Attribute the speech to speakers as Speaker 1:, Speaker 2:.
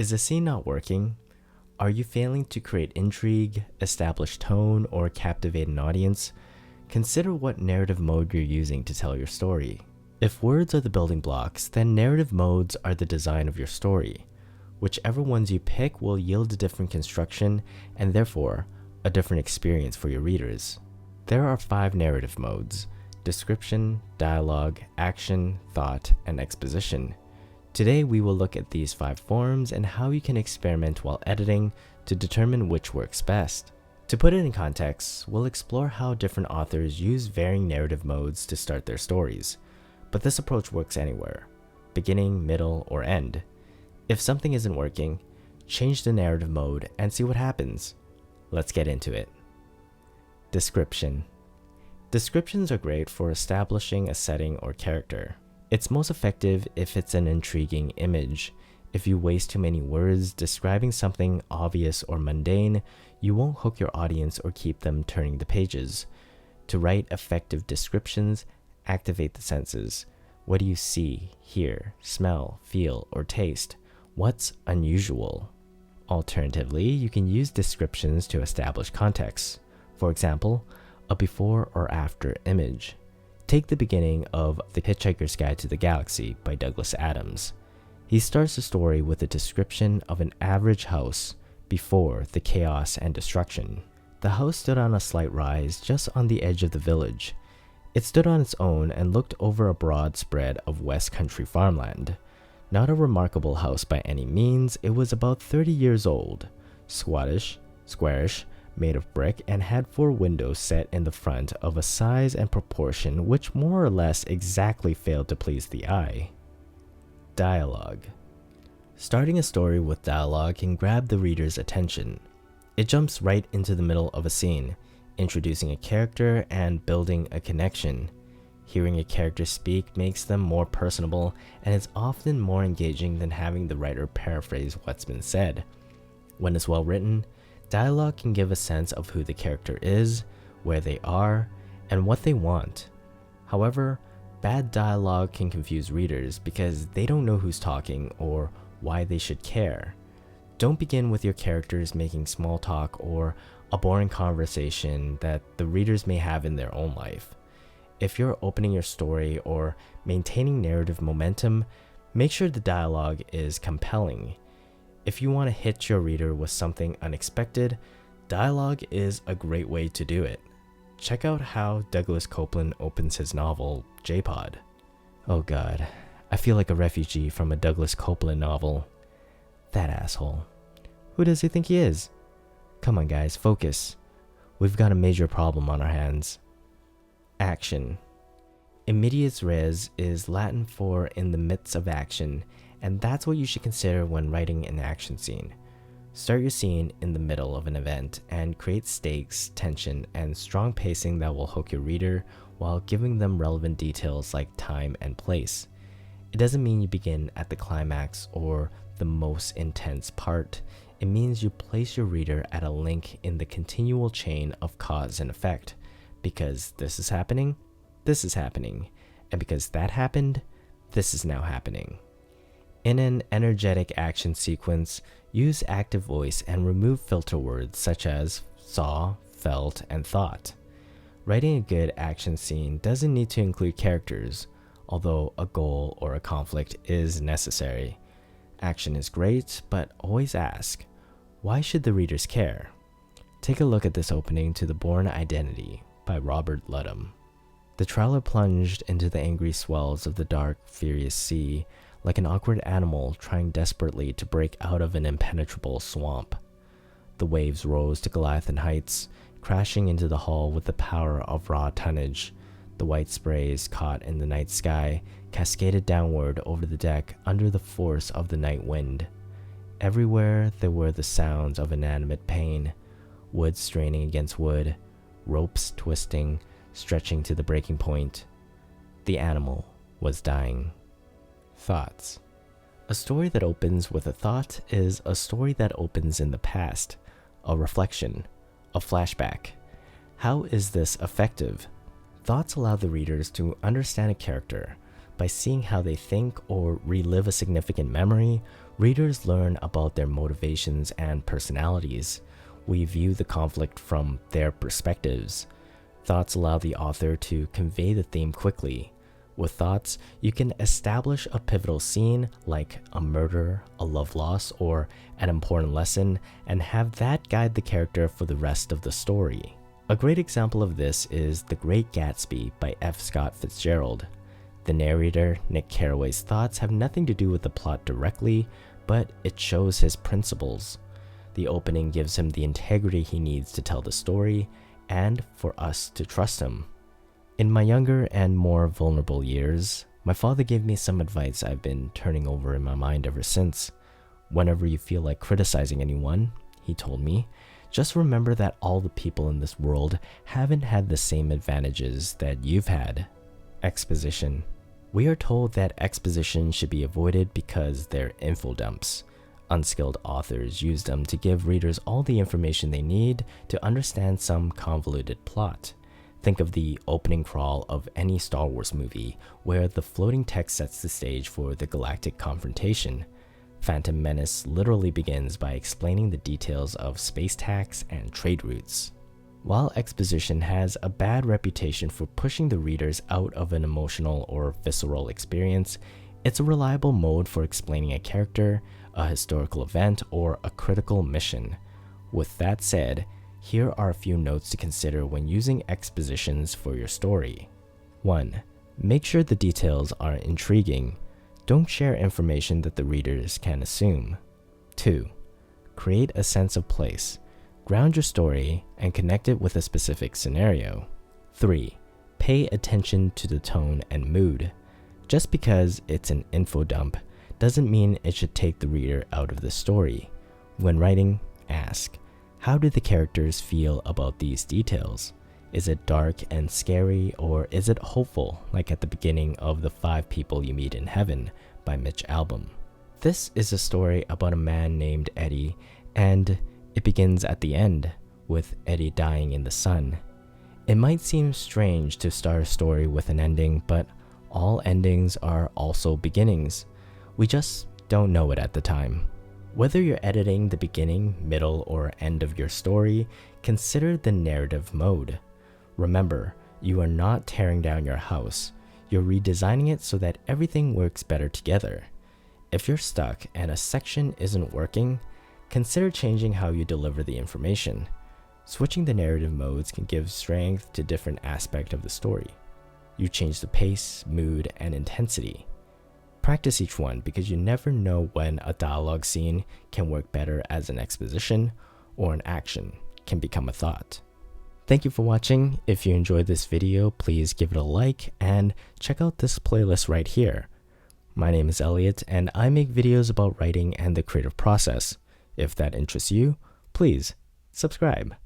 Speaker 1: Is the scene not working? Are you failing to create intrigue, establish tone, or captivate an audience? Consider what narrative mode you're using to tell your story. If words are the building blocks, then narrative modes are the design of your story. Whichever ones you pick will yield a different construction and therefore a different experience for your readers. There are 5 narrative modes: description, dialogue, action, thought, and exposition. Today we will look at these 5 forms and how you can experiment while editing to determine which works best. To put it in context, we'll explore how different authors use varying narrative modes to start their stories. But this approach works anywhere, beginning, middle, or end. If something isn't working, change the narrative mode and see what happens. Let's get into it. Description. Descriptions are great for establishing a setting or character. It's most effective if it's an intriguing image. If you waste too many words describing something obvious or mundane, you won't hook your audience or keep them turning the pages. To write effective descriptions, activate the senses. What do you see, hear, smell, feel, or taste? What's unusual? Alternatively, you can use descriptions to establish context. For example, a before or after image. Take the beginning of The Hitchhiker's Guide to the Galaxy by Douglas Adams. He starts the story with a description of an average house before the chaos and destruction. The house stood on a slight rise just on the edge of the village. It stood on its own and looked over a broad spread of West Country farmland. Not a remarkable house by any means, it was about 30 years old, squarish, made of brick, and had 4 windows set in the front of a size and proportion which more or less exactly failed to please the eye. Dialogue. Starting a story with dialogue can grab the reader's attention. It jumps right into the middle of a scene, introducing a character and building a connection. Hearing a character speak makes them more personable and is often more engaging than having the writer paraphrase what's been said. When it's well written, dialogue can give a sense of who the character is, where they are, and what they want. However, bad dialogue can confuse readers because they don't know who's talking or why they should care. Don't begin with your characters making small talk or a boring conversation that the readers may have in their own life. If you're opening your story or maintaining narrative momentum, make sure the dialogue is compelling. If you want to hit your reader with something unexpected, dialogue is a great way to do it. Check out how Douglas Copeland opens his novel, J-Pod. Oh god, I feel like a refugee from a Douglas Copeland novel. That asshole. Who does he think he is? Come on guys, focus. We've got a major problem on our hands. Action. In medias res is Latin for in the midst of action, and that's what you should consider when writing an action scene. Start your scene in the middle of an event and create stakes, tension, and strong pacing that will hook your reader while giving them relevant details like time and place. It doesn't mean you begin at the climax or the most intense part. It means you place your reader at a link in the continual chain of cause and effect. Because this is happening, and because that happened, this is now happening. In an energetic action sequence, use active voice and remove filter words such as saw, felt, and thought. Writing a good action scene doesn't need to include characters, although a goal or a conflict is necessary. Action is great, but always ask, why should the readers care? Take a look at this opening to The Bourne Identity by Robert Ludlum. The trawler plunged into the angry swells of the dark, furious sea, like an awkward animal trying desperately to break out of an impenetrable swamp. The waves rose to Goliathan heights, crashing into the hull with the power of raw tonnage. The white sprays caught in the night sky cascaded downward over the deck under the force of the night wind. Everywhere there were the sounds of inanimate pain, wood straining against wood, ropes twisting, stretching to the breaking point. The animal was dying. Thoughts. A story that opens with a thought is a story that opens in the past, a reflection, a flashback. How is this effective? Thoughts allow the readers to understand a character, By seeing how they think or relive a significant memory, readers learn about their motivations and personalities. We view the conflict from their perspectives. Thoughts allow the author to convey the theme quickly. With thoughts, you can establish a pivotal scene like a murder, a love loss, or an important lesson, and have that guide the character for the rest of the story. A great example of this is The Great Gatsby by F. Scott Fitzgerald. The narrator, Nick Carraway's thoughts have nothing to do with the plot directly, but it shows his principles. The opening gives him the integrity he needs to tell the story, and for us to trust him. In my younger and more vulnerable years, my father gave me some advice I've been turning over in my mind ever since. Whenever you feel like criticizing anyone, he told me, just remember that all the people in this world haven't had the same advantages that you've had. Exposition. We are told that exposition should be avoided because they're info dumps. Unskilled authors use them to give readers all the information they need to understand some convoluted plot. Think of the opening crawl of any Star Wars movie, where the floating text sets the stage for the galactic confrontation. Phantom Menace literally begins by explaining the details of space tax and trade routes. While exposition has a bad reputation for pushing the readers out of an emotional or visceral experience, it's a reliable mode for explaining a character, a historical event, or a critical mission. With that said, here are a few notes to consider when using expositions for your story. 1. Make sure the details are intriguing. Don't share information that the readers can assume. 2. Create a sense of place. Ground your story and connect it with a specific scenario. 3. Pay attention to the tone and mood. Just because it's an info dump doesn't mean it should take the reader out of the story. When writing, ask, how do the characters feel about these details? Is it dark and scary, or is it hopeful, like at the beginning of The 5 People You Meet in Heaven by Mitch Albom? This is a story about a man named Eddie, and it begins at the end, with Eddie dying in the sun. It might seem strange to start a story with an ending, but all endings are also beginnings. We just don't know it at the time. Whether you're editing the beginning, middle, or end of your story, consider the narrative mode. Remember, you are not tearing down your house. You're redesigning it so that everything works better together. If you're stuck and a section isn't working, consider changing how you deliver the information. Switching the narrative modes can give strength to different aspects of the story. You change the pace, mood, and intensity. Practice each one because you never know when a dialogue scene can work better as an exposition or an action can become a thought. Thank you for watching. If you enjoyed this video, please give it a like and check out this playlist right here. My name is Elliot and I make videos about writing and the creative process. If that interests you, please subscribe.